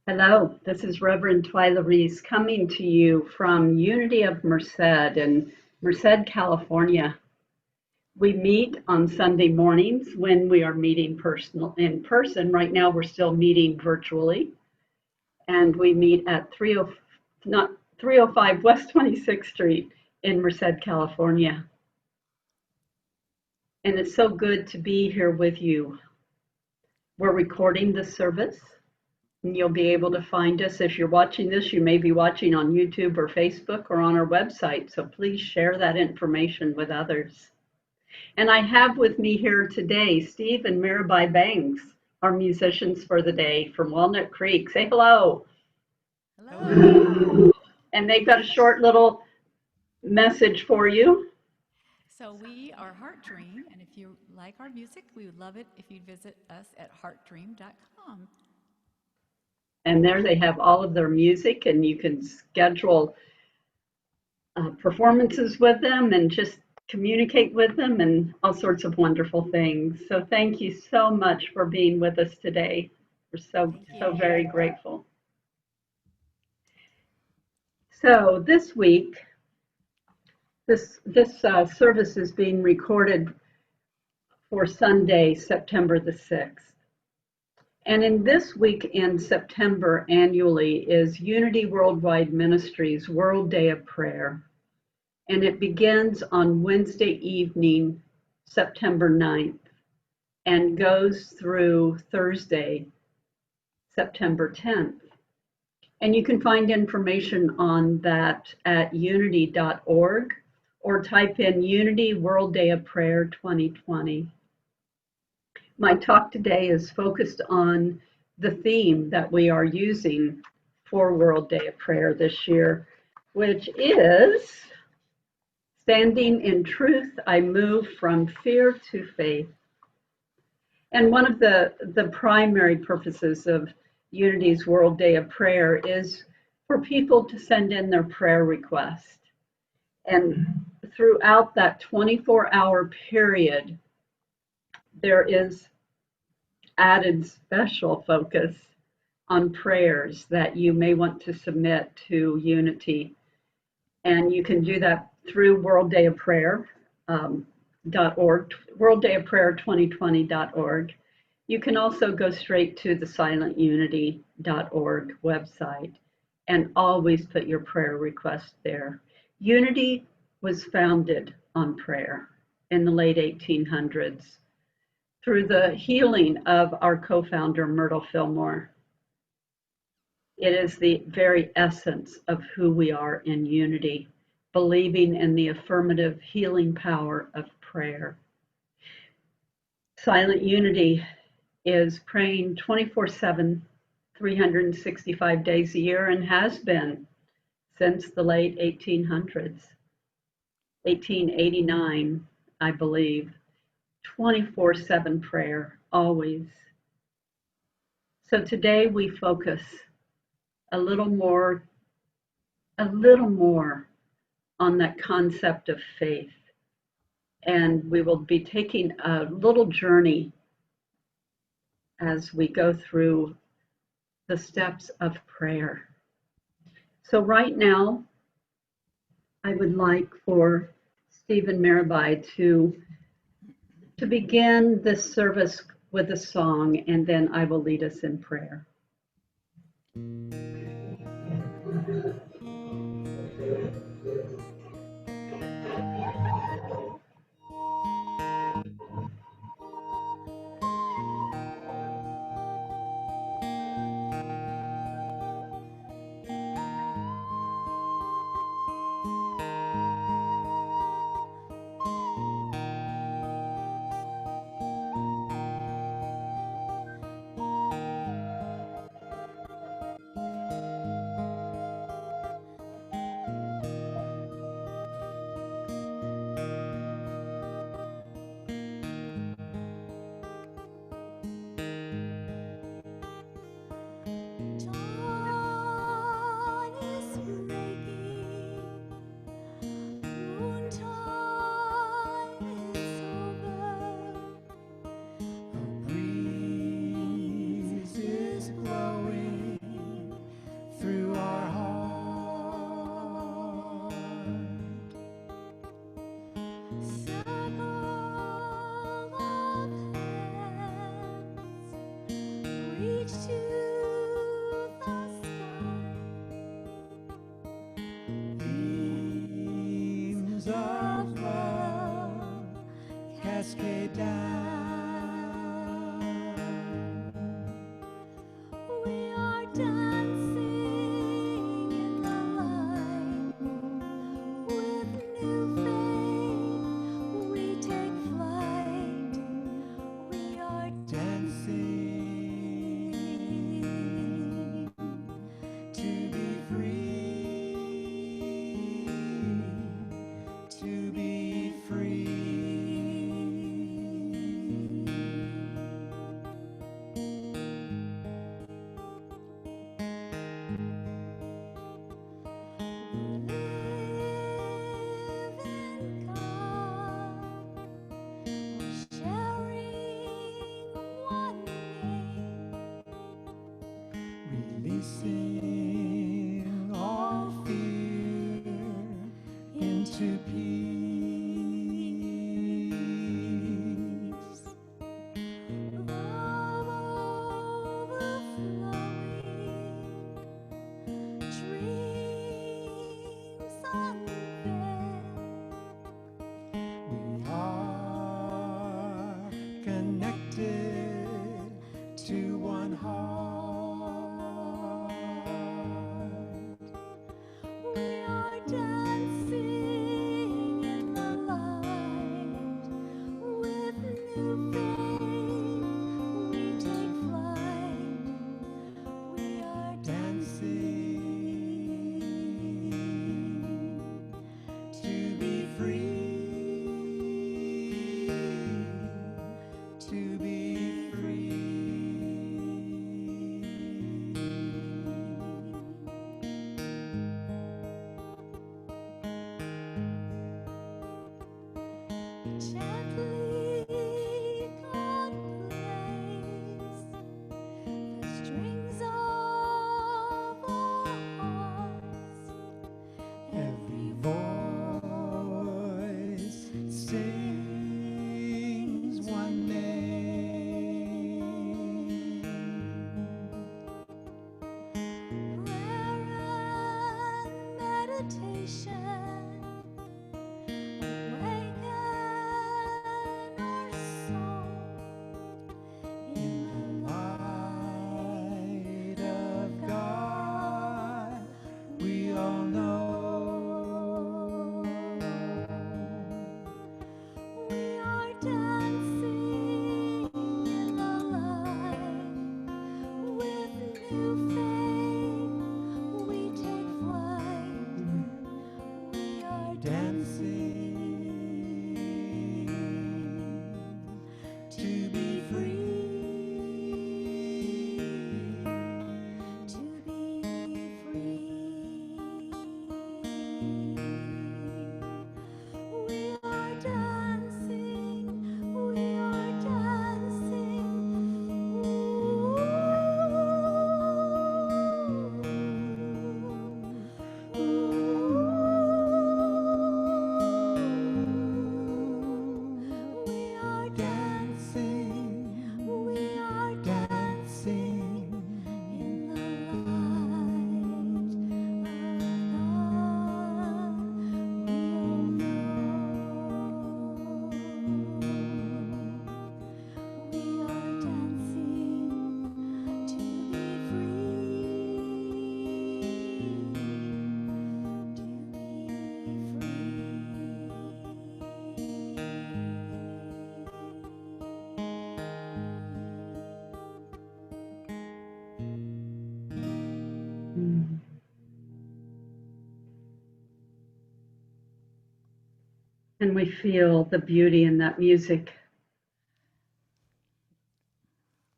Hello, this is Reverend Twyla Reese coming to you from Unity of Merced in Merced, California. We meet on Sunday mornings when we are meeting in person. Right now, we're still meeting virtually, and we meet at 30, not 305 West 26th Street in Merced, California. And it's so good to be here with you. We're recording this service. And you'll be able to find us. If you're watching this, you may be watching on YouTube or Facebook or on our website. So please share that information with others. And I have with me here today Steve and Mirabai Banks, our musicians for the day from Walnut Creek. Say hello. Hello. And they've got a short little message for you. So we are Heart Dream, and if you like our music, we would love it if you'd visit us at heartdream.com. And there they have all of their music, and you can schedule performances with them and just communicate with them and all sorts of wonderful things. So thank you so much for being with us today. We're so very grateful. So this week, this service is being recorded for Sunday, September the 6th. And in this week in September annually is Unity Worldwide Ministries World Day of Prayer. And it begins on Wednesday evening, September 9th, and goes through Thursday, September 10th. And you can find information on that at unity.org or type in Unity World Day of Prayer 2020. My talk today is focused on the theme that we are using for World Day of Prayer this year, which is Standing in Truth, I Move from Fear to Faith. And one of the primary purposes of Unity's World Day of Prayer is for people to send in their prayer request. And throughout that 24-hour period, there is added special focus on prayers that you may want to submit to Unity. And you can do that through World Day of Prayer. .org, worlddayofprayer2020.org. You can also go straight to the silentunity.org website and always put your prayer request there. Unity was founded on prayer in the late 1800s through the healing of our co-founder, Myrtle Fillmore. It is the very essence of who we are in Unity, believing in the affirmative healing power of prayer. Silent Unity is praying 24/7, 365 days a year, and has been since the late 1800s, 1889, I believe. 24/7 prayer, always. So today we focus a little more on that concept of faith. And we will be taking a little journey as we go through the steps of prayer. So right now, I would like for Stephen Mirabai to begin this service with a song, and then I will lead us in prayer. Rivers of love cascade down. We are dancing in the light. With new faith, we take flight. We are Dancing to be free, to be free. living God, sharing one name. Releasing all fear into peace. Love overflowing, dreams unveiled. We are connected to one heart. We are dancing in the light. With new faith, we take flight. We are Dancing to be free, to be free. gently God plays the strings of our hearts. Every voice sings one name. Prayer and meditation awaken our soul. In the light of God, we all know. We are dancing in the light. With new faith, we take flight. We are Dancing to be free, to be free. We are dancing. We are dancing. We are dancing. We are dancing in the light of God. We all know. We are dancing to be Mm. And we feel the beauty in that music,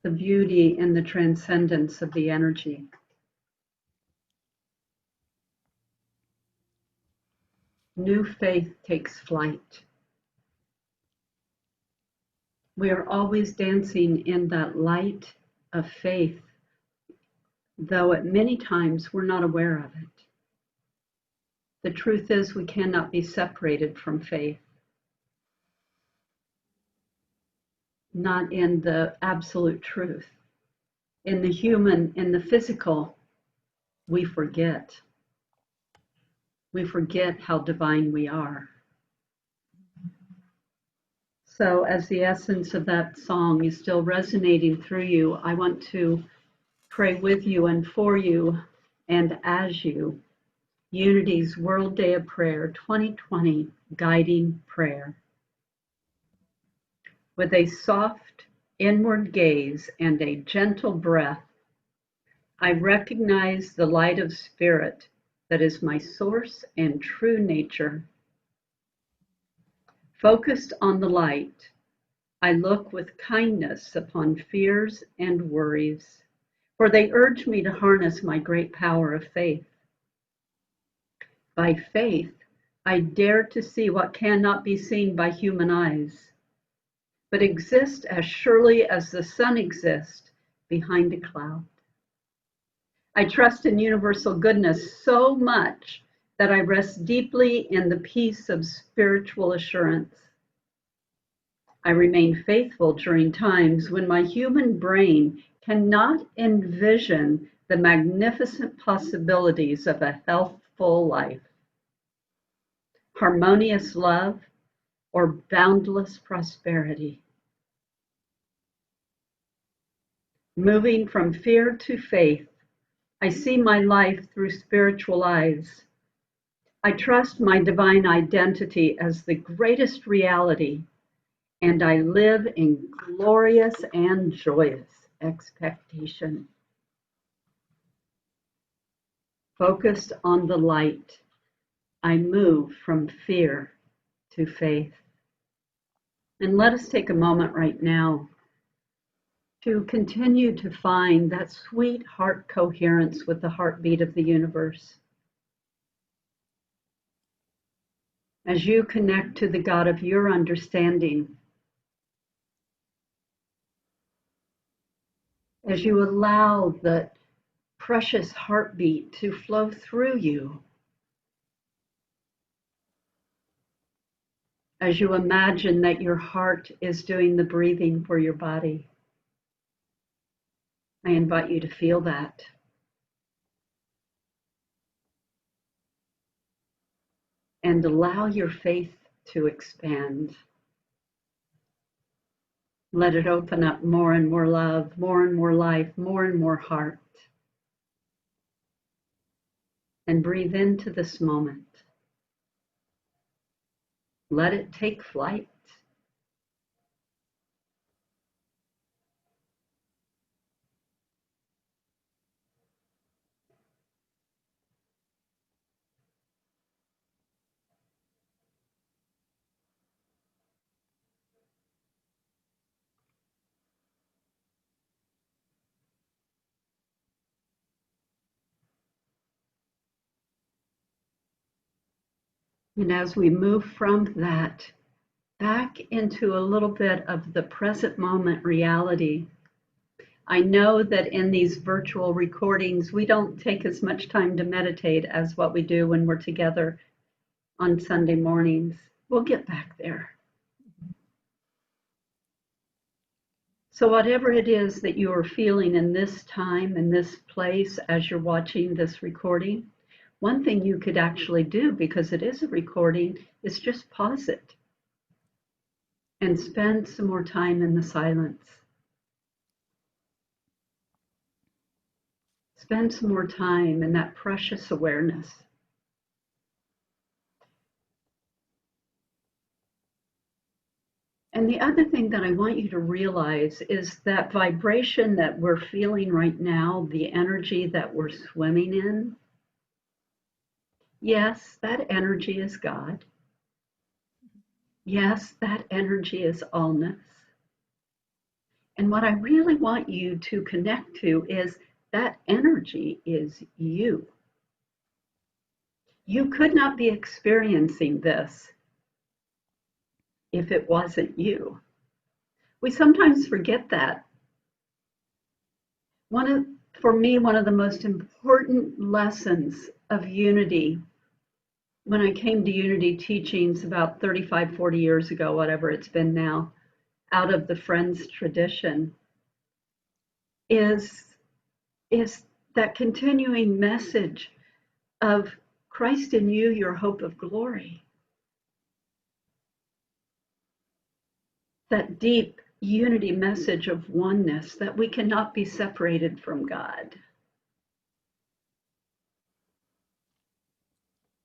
the beauty and the transcendence of the energy. New faith takes flight. We are always dancing in that light of faith, though at many times we're not aware of it. The truth is, we cannot be separated from faith. Not in the absolute truth. In the human, in the physical, we forget. We forget how divine we are. So, as the essence of that song is still resonating through you, I want to pray with you and for you and as you. Unity's World Day of Prayer 2020 Guiding Prayer. With a soft inward gaze and a gentle breath, I recognize the light of spirit that is my source and true nature. Focused on the light, I look with kindness upon fears and worries, for they urge me to harness my great power of faith. By faith, I dare to see what cannot be seen by human eyes, but exist as surely as the sun exists behind a cloud. I trust in universal goodness so much that I rest deeply in the peace of spiritual assurance. I remain faithful during times when my human brain cannot envision the magnificent possibilities of a healthful life, harmonious love, or boundless prosperity. Moving from fear to faith, I see my life through spiritual eyes. I trust my divine identity as the greatest reality, and I live in glorious and joyous expectation. Focused on the light, I move from fear to faith. And let us take a moment right now to continue to find that sweet heart coherence with the heartbeat of the universe. As you connect to the God of your understanding, as you allow the precious heartbeat to flow through you, as you imagine that your heart is doing the breathing for your body, I invite you to feel that. And allow your faith to expand. Let it open up more and more love, more and more life, more and more heart. And breathe into this moment. Let it take flight. And as we move from that back into a little bit of the present moment reality, I know that in these virtual recordings, we don't take as much time to meditate as what we do when we're together on Sunday mornings. We'll get back there. So whatever it is that you are feeling in this time, in this place, as you're watching this recording, one thing you could actually do, because it is a recording, is just pause it and spend some more time in the silence. Spend some more time in that precious awareness. And the other thing that I want you to realize is that vibration that we're feeling right now, the energy that we're swimming in, yes, that energy is God. Yes, that energy is allness. And what I really want you to connect to is that energy is you. You could not be experiencing this if it wasn't you. We sometimes forget that. For me, one of the most important lessons of unity, when I came to unity teachings about 35, 40 years ago, whatever it's been now, out of the Friends tradition, is that continuing message of Christ in you, your hope of glory. that deep unity message of oneness, that we cannot be separated from God.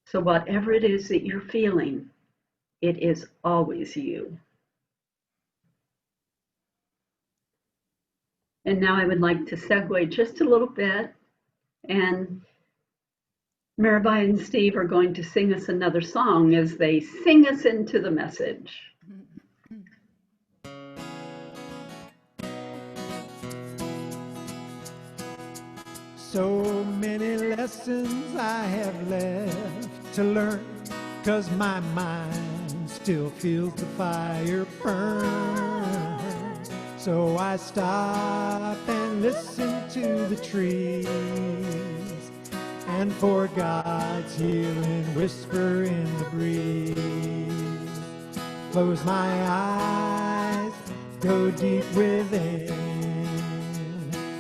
So whatever it is that you're feeling, it is always you. And now I would like to segue just a little bit, and Mirabai and Steve are going to sing us another song as they sing us into the message. So many lessons I have left to learn, 'cause my mind still feels the fire burn. So I stop and listen to the trees, and for God's healing whisper in the breeze. Close my eyes, go deep within.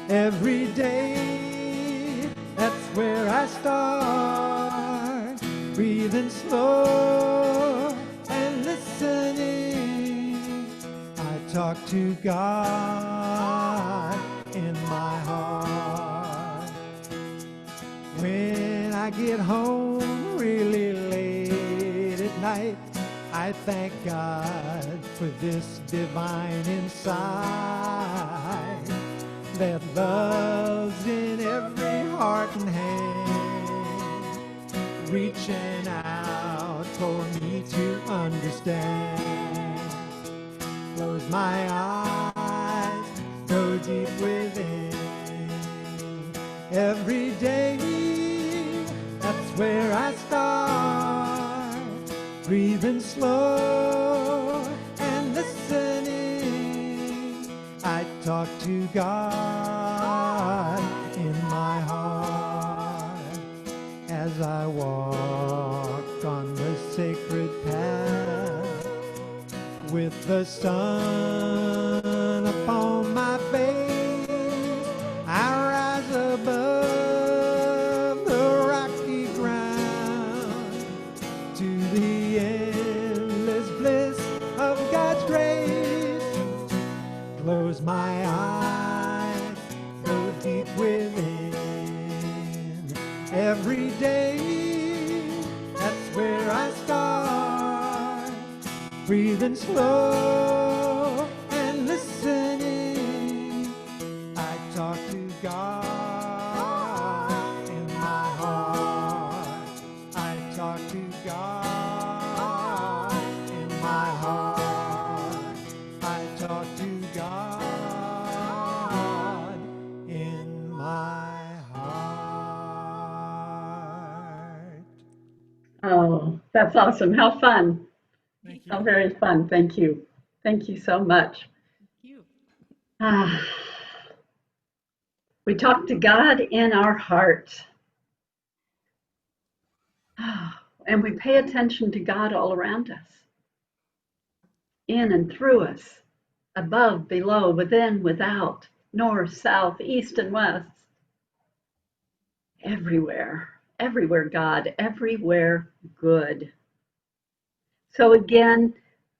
Every day, that's where I start. Breathing slow and listening. I talk to God in my heart. When I get home really late at night, I thank God for this divine insight that love's in every heart and hand, reaching out for me to understand. Close my eyes, go deep within. Every day, that's where I start. Breathing slow and listening. I talk to God in my heart as I walk on the sacred path with the sun upon my face. I rise above the rocky ground to the endless bliss of God's grace. Close my eyes, go deep within. Every day, that's where I start. Breathing slow and listening. I talk to God in my heart. I talk to God in my heart. I talk to God in my heart. Oh, that's awesome. How fun. Thank How you. very fun. Thank you. Thank you so much. You. Ah, we talk to God in our heart. Ah, and we pay attention to God all around us, in and through us, above, below, within, without, north, south, east, and west. Everywhere, everywhere God, everywhere good. So again,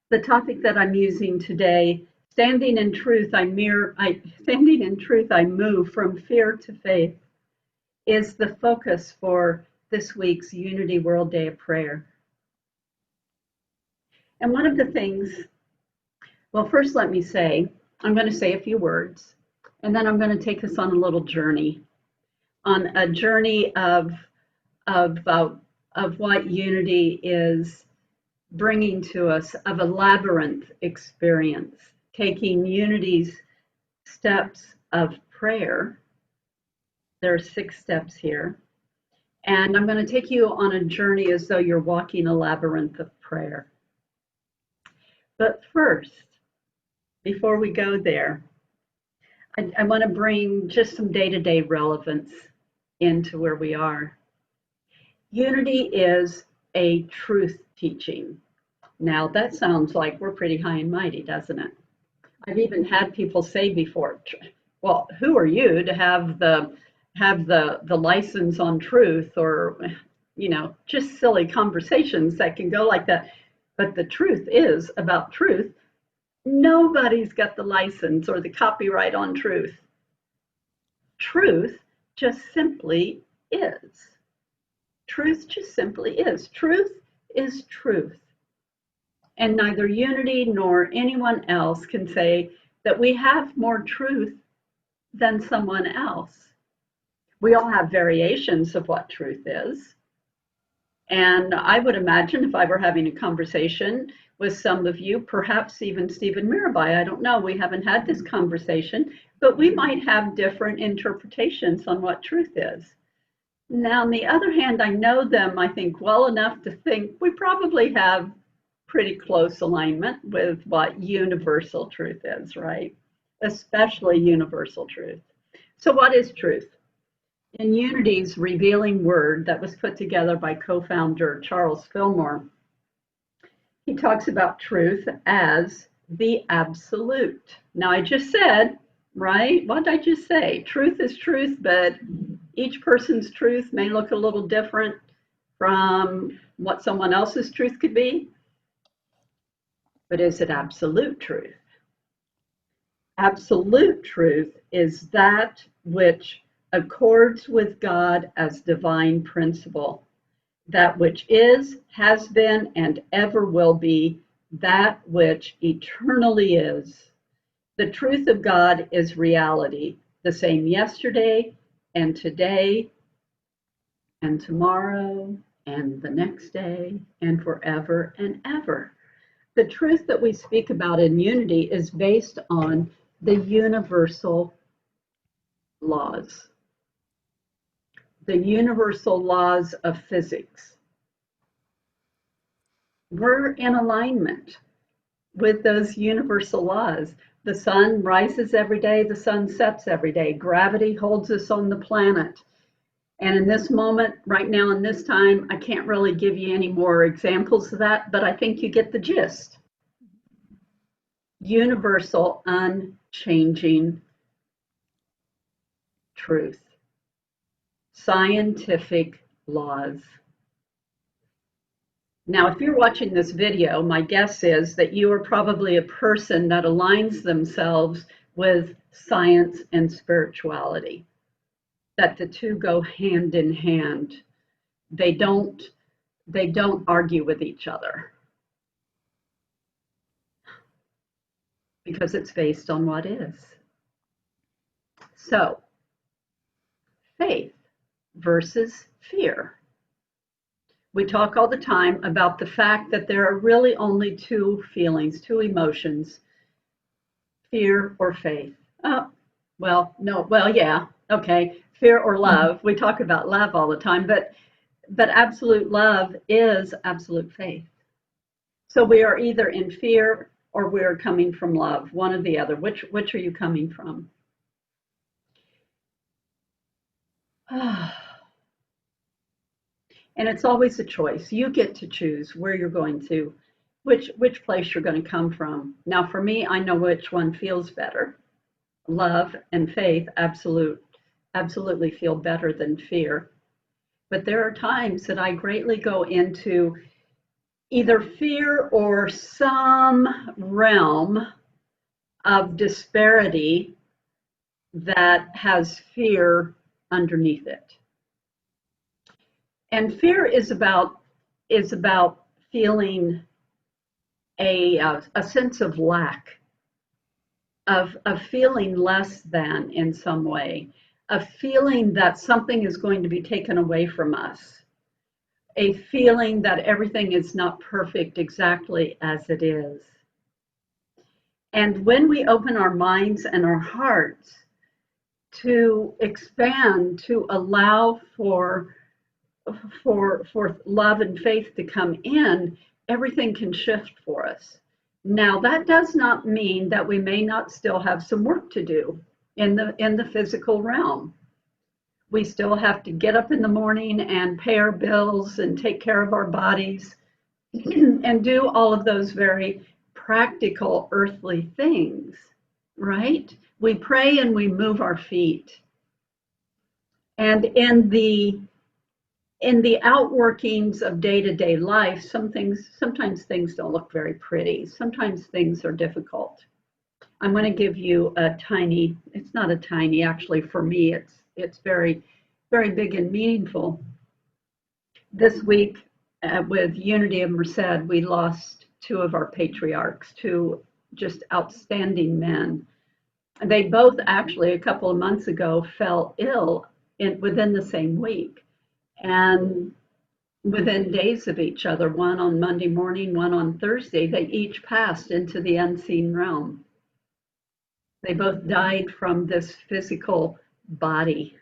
the topic that I'm using today, standing in truth, standing in truth, I move from fear to faith, is the focus for this week's Unity World Day of Prayer. And one of the things, well, first let me say, I'm going to say a few words, and then I'm going to take us on a little journey, on a journey of what unity is bringing to us, of a labyrinth experience, taking unity's steps of prayer. There are 6 steps here. And I'm going to take you on a journey as though you're walking a labyrinth of prayer. But first, before we go there, I want to bring just some day-to-day relevance into where we are. Unity is a truth teaching. Now, that sounds like we're pretty high and mighty, doesn't it? I've even had people say before, well, who are you to have the license on truth, or just silly conversations that can go like that. But the truth is about truth. Nobody's got the license or the copyright on truth. Truth just simply is. Truth just simply is. Truth is truth. And neither Unity nor anyone else can say that we have more truth than someone else. We all have variations of what truth is. And I would imagine if I were having a conversation with some of you, perhaps even Stephen Mirabai, I don't know, we haven't had this conversation, but we might have different interpretations on what truth is. Now, on the other hand, I know them, I think, well enough to think we probably have pretty close alignment with what universal truth is, right? Especially universal truth. So what is truth? In Unity's revealing word that was put together by co-founder Charles Fillmore, he talks about truth as the absolute. Now, I just said, right? What did I just say? Truth is truth, but each person's truth may look a little different from what someone else's truth could be. But is it absolute truth? Absolute truth is that which accords with God as divine principle, that which is, has been, and ever will be, that which eternally is. The truth of God is reality, the same yesterday and today and tomorrow and the next day and forever and ever. The truth that we speak about in Unity is based on the universal laws, the universal laws of physics. We're in alignment with those universal laws. The sun rises every day, the sun sets every day. Gravity holds us on the planet. And in this moment, right now in this time, I can't really give you any more examples of that, but I think you get the gist. Universal, unchanging truth. Scientific laws. Now, if you're watching this video, my guess is that you are probably a person that aligns themselves with science and spirituality, that the two go hand in hand. They don't argue with each other because it's based on what is. So, faith versus fear. We talk all the time about the fact that there are really only two feelings, two emotions, fear or faith. Oh, well, no, well, yeah, okay, fear or love. We talk about love all the time, but absolute love is absolute faith. So we are either in fear or we are coming from love, one or the other. Which are you coming from? And it's always a choice. You get to choose where you're going to, which place you're going to come from. Now, for me, I know which one feels better. Love and faith absolutely feel better than fear. But there are times that I greatly go into either fear or some realm of disparity that has fear underneath it. And fear is about feeling a sense of lack, of feeling less than in some way, of feeling that something is going to be taken away from us, a feeling that everything is not perfect exactly as it is. And when we open our minds and our hearts to expand, to allow for love and faith to come in, everything can shift for us. Now, that does not mean that we may not still have some work to do in the physical realm. We still have to get up in the morning and pay our bills and take care of our bodies and do all of those very practical earthly things, right? We pray and we move our feet. And in the in the outworkings of day-to-day life, sometimes things don't look very pretty. Sometimes things are difficult. I'm going to give you a tiny, it's not a tiny, actually for me, it's very, very big and meaningful. This week with Unity of Merced, we lost two of our patriarchs, two just outstanding men. They both actually a couple of months ago fell ill within the same week. And within days of each other, one on Monday morning, one on Thursday, they each passed into the unseen realm. They both died from this physical body,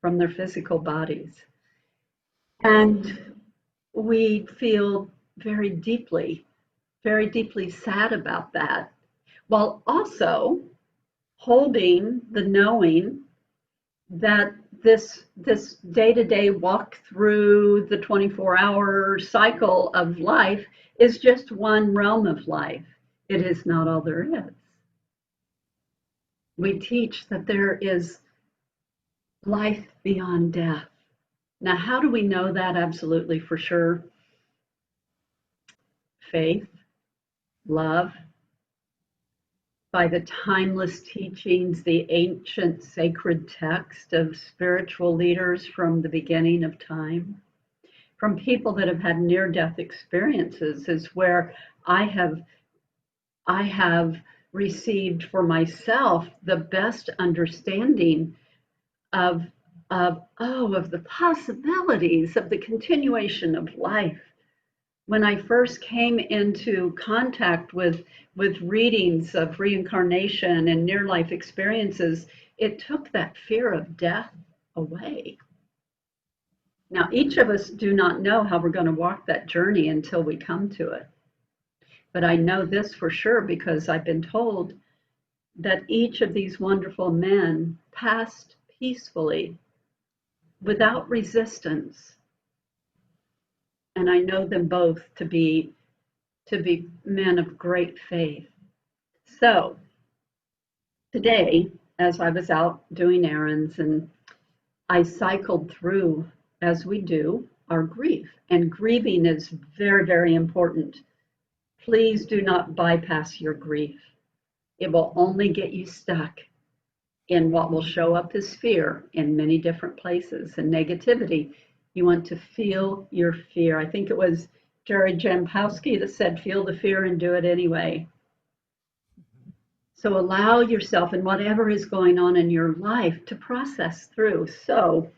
from their physical bodies. And we feel very deeply sad about that, while also holding the knowing that this day-to-day walk through the 24-hour cycle of life is just one realm of life. It is not all there is. We teach that there is life beyond death. Now, how do we know that absolutely for sure? Faith, love, by the timeless teachings, the ancient sacred text of spiritual leaders from the beginning of time, from people that have had near-death experiences, is where I have received for myself the best understanding of the possibilities of the continuation of life. When I first came into contact with readings of reincarnation and near-life experiences, it took that fear of death away. Now, each of us do not know how we're going to walk that journey until we come to it. But I know this for sure because I've been told that each of these wonderful men passed peacefully, without resistance. And I know them both to be men of great faith. So today, as I was out doing errands, and I cycled through, as we do, our grief. And grieving is very, very important. Please do not bypass your grief. It will only get you stuck in what will show up as fear in many different places and negativity. You want to feel your fear. I think it was Jerry Jampowski that said, feel the fear and do it anyway. So allow yourself in whatever is going on in your life to process through. So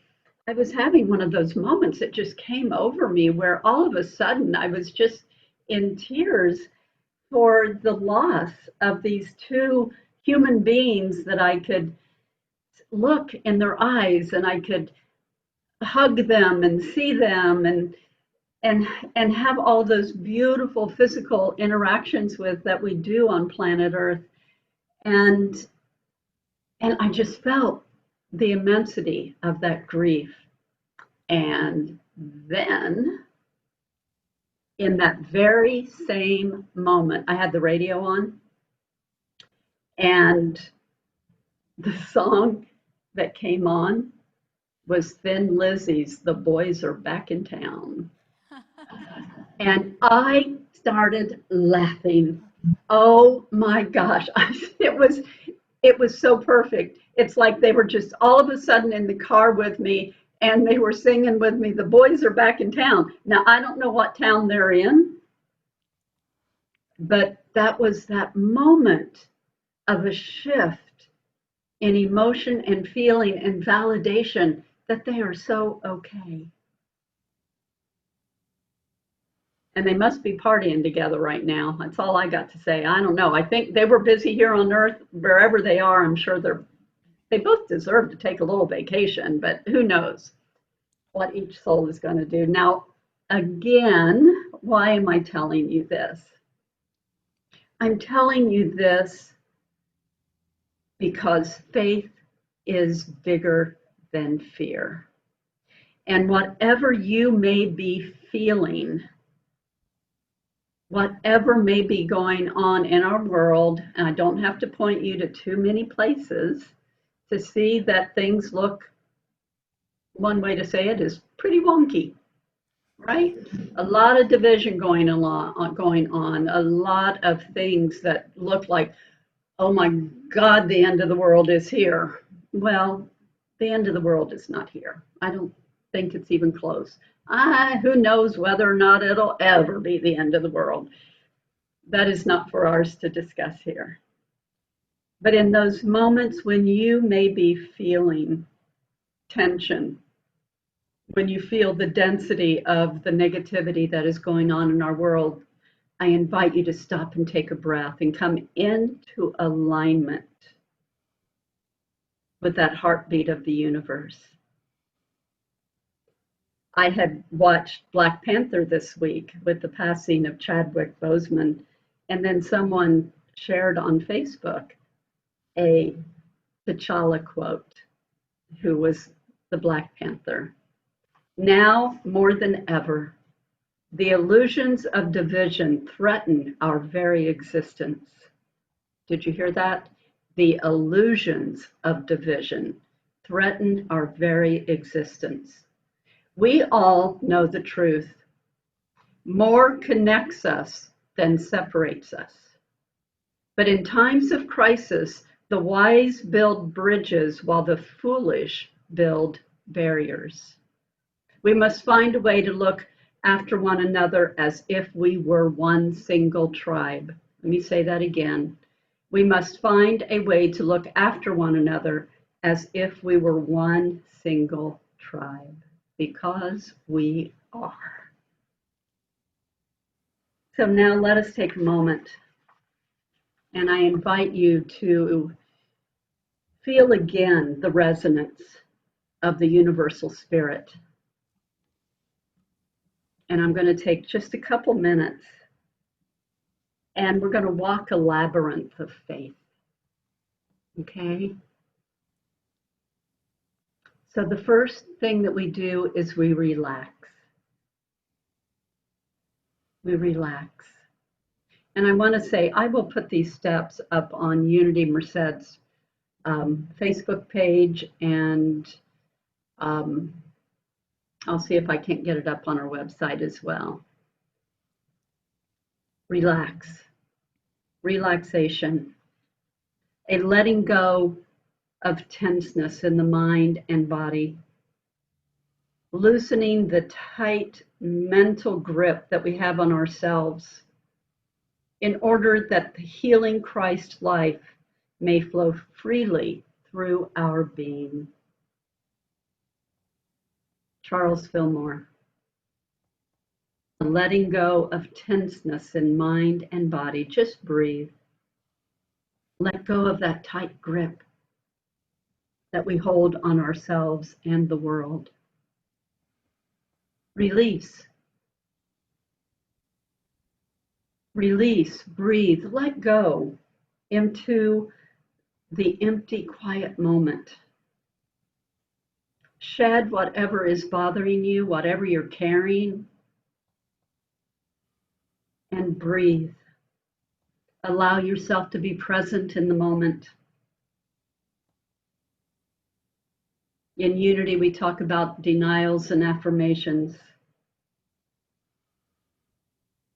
I was having one of those moments that just came over me where all of a sudden I was just in tears for the loss of these two human beings that I could look in their eyes and I could hug them and see them and have all those beautiful physical interactions with that we do on planet Earth. And I just felt the immensity of that grief. And then in that very same moment, I had the radio on, and the song that came on was Thin Lizzy's The Boys Are Back in Town. And I started laughing. Oh my gosh, it was so perfect. It's like they were just all of a sudden in the car with me and they were singing with me, The Boys Are Back in Town. Now, I don't know what town they're in, but that was that moment of a shift in emotion and feeling and validation that they are so okay. And they must be partying together right now. That's all I got to say. I don't know. I think they were busy here on Earth. Wherever they are, I'm sure they both deserve to take a little vacation, but who knows what each soul is going to do. Now, again, why am I telling you this? I'm telling you this because faith is bigger than fear. And whatever you may be feeling, whatever may be going on in our world, and I don't have to point you to too many places to see that things look one way to say it is pretty wonky, right? A lot of division going on, a lot of things that look like, oh my God, the end of the world is here. Well, the end of the world is not here. I don't think it's even close. Who knows whether or not it'll ever be the end of the world. That is not for ours to discuss here. But in those moments when you may be feeling tension, when you feel the density of the negativity that is going on in our world, I invite you to stop and take a breath and come into alignment with that heartbeat of the universe. I had watched Black Panther this week with the passing of Chadwick Boseman, and then someone shared on Facebook a T'Challa quote, who was the Black Panther. Now more than ever, the illusions of division threaten our very existence. Did you hear that? The illusions of division threaten our very existence. We all know the truth. More connects us than separates us. But in times of crisis, the wise build bridges while the foolish build barriers. We must find a way to look after one another as if we were one single tribe. Let me say that again. We must find a way to look after one another as if we were one single tribe, because we are. So now let us take a moment, and I invite you to feel again the resonance of the universal spirit. And I'm going to take just a couple minutes, and we're going to walk a labyrinth of faith. Okay? So the first thing that we do is we relax. We relax. And I want to say, I will put these steps up on Unity Merced's Facebook page, and I'll see if I can't get it up on our website as well. Relax. Relaxation. A letting go of tenseness in the mind and body. Loosening the tight mental grip that we have on ourselves in order that the healing Christ life may flow freely through our being. Charles Fillmore. Letting go of tenseness in mind and body. Just breathe. Let go of that tight grip that we hold on ourselves and the world. Release. Release, breathe, let go into the empty, quiet moment. Shed whatever is bothering you, whatever you're carrying, and breathe. Allow yourself to be present in the moment. In Unity, we talk about denials and affirmations.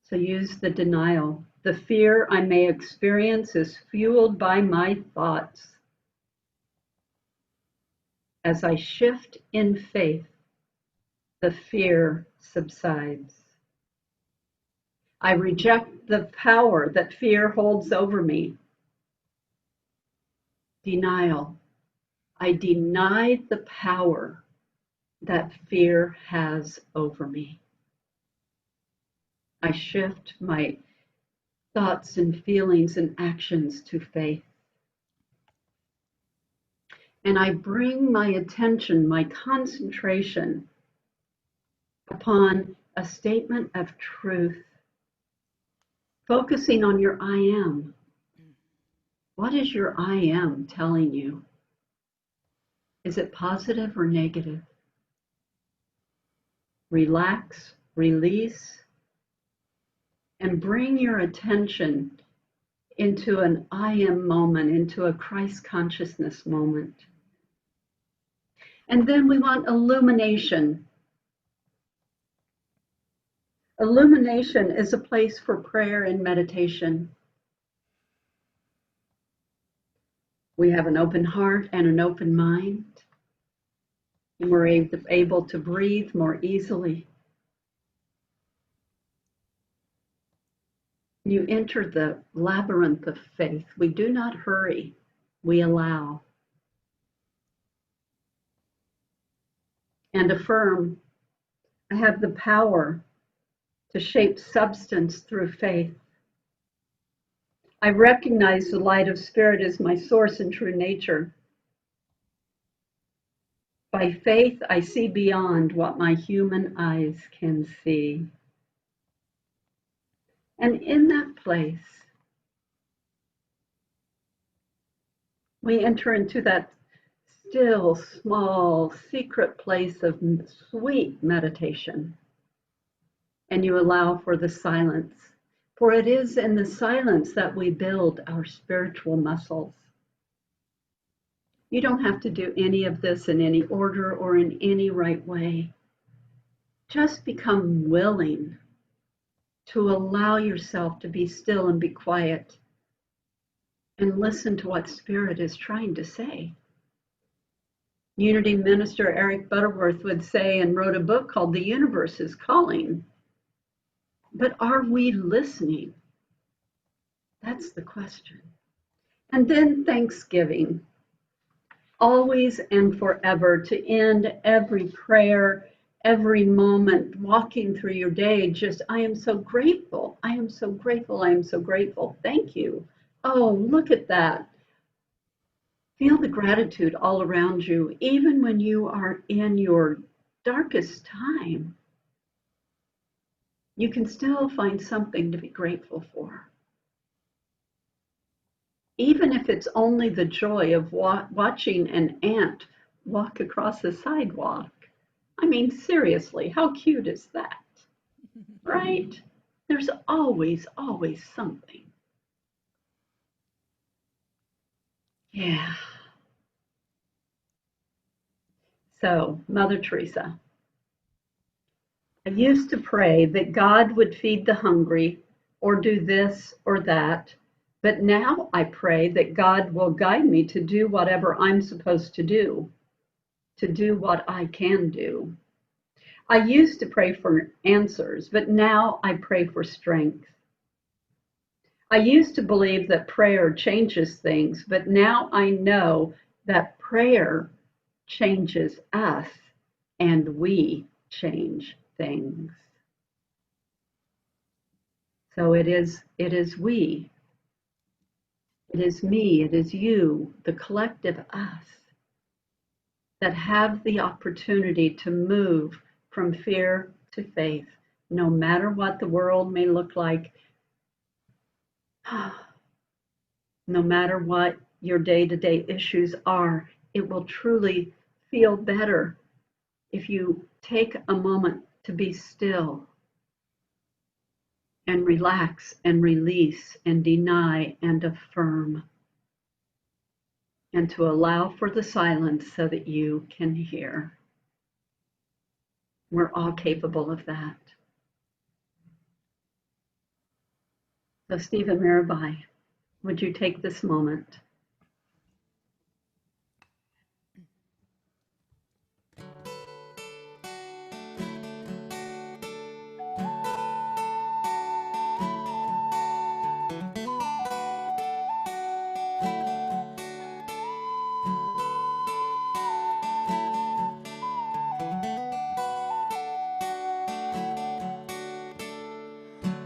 So use the denial. The fear I may experience is fueled by my thoughts. As I shift in faith, the fear subsides. I reject the power that fear holds over me. Denial. I deny the power that fear has over me. I shift my thoughts and feelings and actions to faith. And I bring my attention, my concentration upon a statement of truth, focusing on your I am. What is your I am telling you? Is it positive or negative? Relax, release, and bring your attention into an I am moment, into a Christ consciousness moment. And then we want illumination. Illumination is a place for prayer and meditation. We have an open heart and an open mind. And we're able to breathe more easily. You enter the labyrinth of faith. We do not hurry, we allow. And affirm, I have the power to shape substance through faith. I recognize the light of spirit as my source and true nature. By faith, I see beyond what my human eyes can see. And in that place, we enter into that still, small, secret place of sweet meditation. And you allow for the silence. For it is in the silence that we build our spiritual muscles. You don't have to do any of this in any order or in any right way. Just become willing to allow yourself to be still and be quiet and listen to what Spirit is trying to say. Unity minister Eric Butterworth would say and wrote a book called The Universe is Calling. But are we listening? That's the question. And then Thanksgiving. Always and forever, to end every prayer, every moment, walking through your day, just, I am so grateful. I am so grateful. I am so grateful. Thank you. Oh, look at that. Feel the gratitude all around you, even when you are in your darkest time. You can still find something to be grateful for. Even if it's only the joy of watching an ant walk across the sidewalk. I mean, seriously, how cute is that? Right? There's always, always something. Yeah. So, Mother Teresa, I used to pray that God would feed the hungry or do this or that. But now I pray that God will guide me to do whatever I'm supposed to do what I can do. I used to pray for answers, but now I pray for strength. I used to believe that prayer changes things, but now I know that prayer changes us and we change things. So it is we. It is me, it is you, the collective us, that have the opportunity to move from fear to faith, no matter what the world may look like, no matter what your day-to-day issues are. It will truly feel better if you take a moment to be still and relax and release and deny and affirm, and to allow for the silence so that you can hear. We're all capable of that. So Stephen Mirabai, would you take this moment?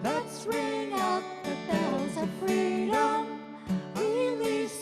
Let's ring out the bells of freedom, release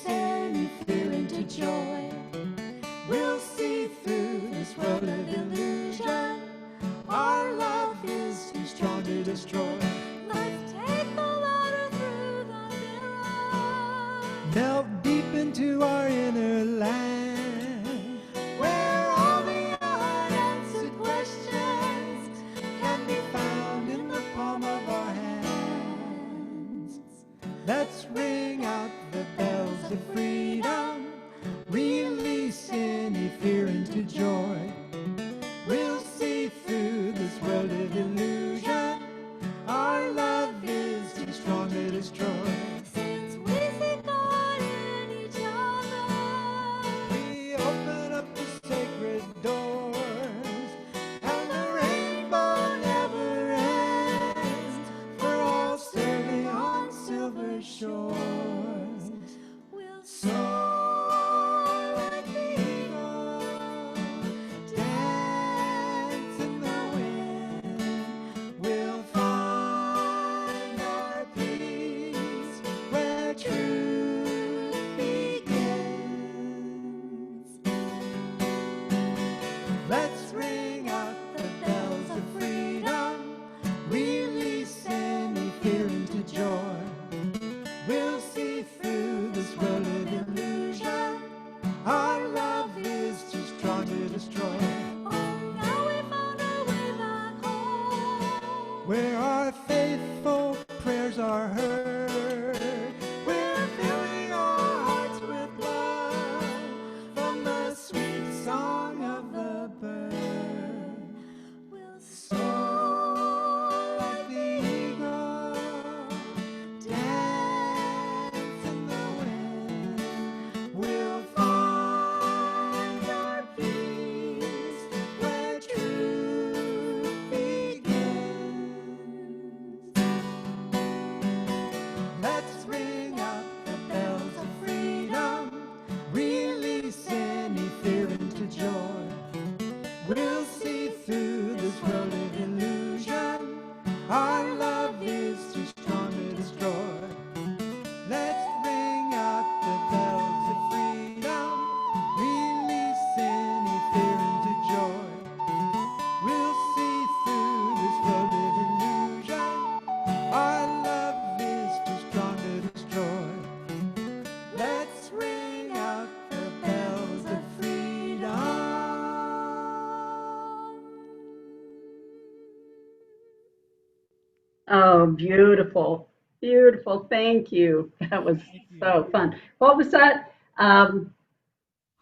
Oh, beautiful. Beautiful. Thank you. That was Thank you. so fun. What was that?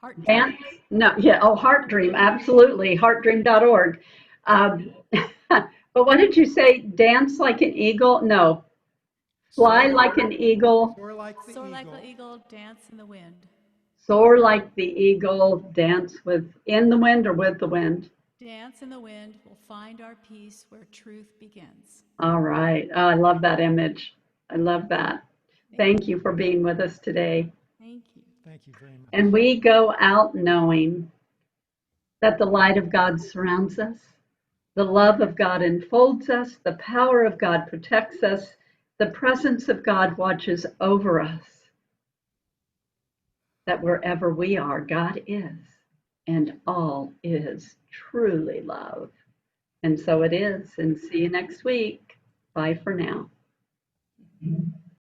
Heart Dance? Dream. No, yeah. Oh, Heart Dream. Absolutely. Heartdream.org. Um, but what did you say? Dance like an eagle? No. Fly Soar, like an eagle. soar like the Soar like eagle. the eagle, dance in the wind. Soar like the eagle. Dance with in the wind or with the wind. Dance in the wind, we'll find our peace where truth begins. All right. Oh, I love that image. I love that. Thank Thank you. you for being with us today. Thank you. Thank you very much. And we go out knowing that the light of God surrounds us, the love of God enfolds us, the power of God protects us, the presence of God watches over us, that wherever we are, God is, and all is truly love. And so it is. And see you next week. Bye for now.